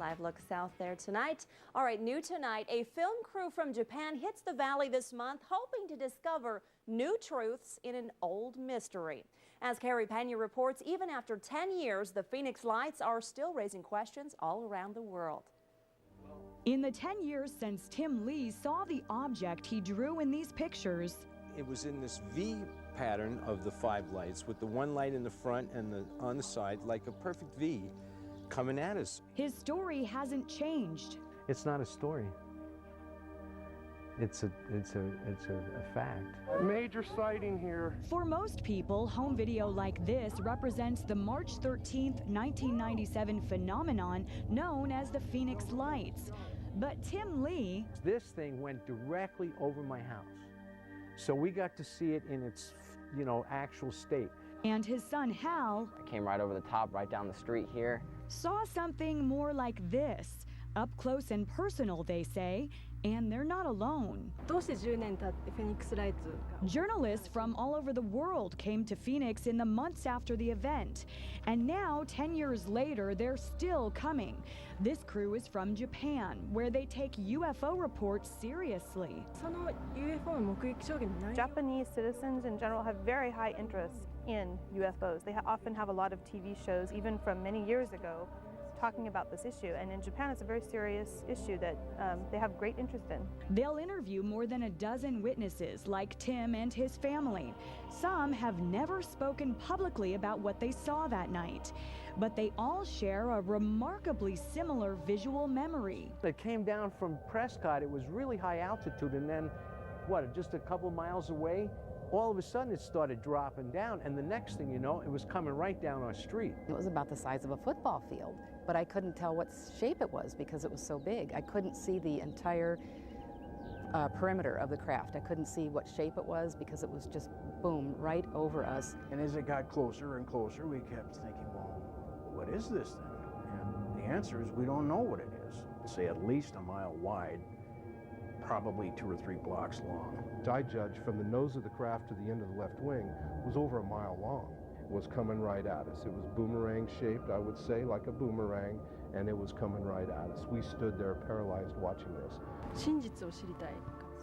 live look south there tonight. All right, new tonight, a film crew from Japan hits the valley this month, hoping to discover new truths in an old mystery. As Carrie Pena reports, even after 10 years, the Phoenix Lights are still raising questions all around the world. In the 10 years since Tim Lee saw the object he drew in these pictures, it was in this V pattern of the 5 lights, with the one light in the front and on the side, like a perfect V coming at us. His story hasn't changed. It's not a story. It's a fact. Major sighting here. For most people, home video like this represents the March 13th, 1997 phenomenon known as the Phoenix Lights. But Tim Lee... This thing went directly over my house. So we got to see it in its, actual state. And his son Hal... I came right over the top, right down the street here. ...saw something more like this. Up close and personal, they say. And they're not alone. Journalists from all over the world came to Phoenix in the months after the event. And now, 10 years later, they're still coming. This crew is from Japan, where they take UFO reports seriously. Japanese citizens in general have very high interest in UFOs. They often have a lot of TV shows, even from many years ago, talking about this issue, and in Japan it's a very serious issue that they have great interest in. They'll interview more than a dozen witnesses like Tim and his family. Some have never spoken publicly about what they saw that night, but they all share a remarkably similar visual memory. It came down from Prescott. It was really high altitude, and then, just a couple miles away, all of a sudden it started dropping down, and the next thing you know, it was coming right down our street. It was about the size of a football field, but I couldn't tell what shape it was because it was so big. I couldn't see the entire perimeter of the craft. I couldn't see what shape it was because it was just, boom, right over us. And as it got closer and closer, we kept thinking, well, what is this thing? And the answer is we don't know what it is. Say at least a mile wide, probably 2 or 3 blocks long. I judged from the nose of the craft to the end of the left wing was over a mile long. It was coming right at us. It was boomerang shaped, I would say, like a boomerang, and it was coming right at us. We stood there paralyzed watching this. So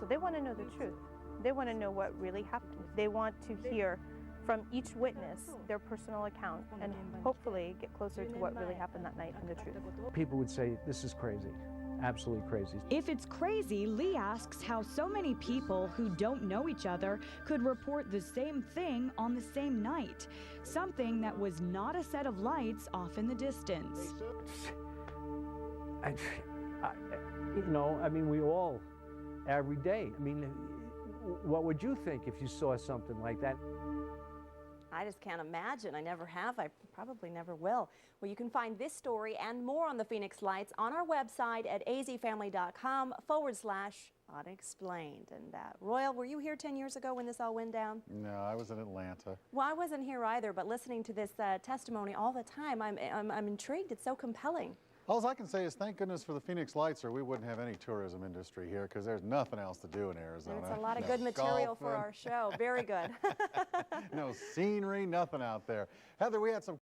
they want to know the truth. They want to know what really happened. They want to hear from each witness their personal account and hopefully get closer to what really happened that night and the truth. People would say, this is crazy. Absolutely crazy. If it's crazy, Lee asks how so many people who don't know each other could report the same thing on the same night. Something that was not a set of lights off in the distance. We all, every day. What would you think if you saw something like that? I just can't imagine. I never have. I probably never will. Well, you can find this story and more on the Phoenix Lights on our website at azfamily.com/unexplained. And Royal, were you here 10 years ago when this all went down? No, I was in Atlanta. Well, I wasn't here either, but listening to this testimony all the time, I'm intrigued. It's so compelling. All I can say is thank goodness for the Phoenix Lights, or we wouldn't have any tourism industry here because there's nothing else to do in Arizona. And it's a lot of good material for our show. Very good. No scenery, nothing out there. Heather, we had some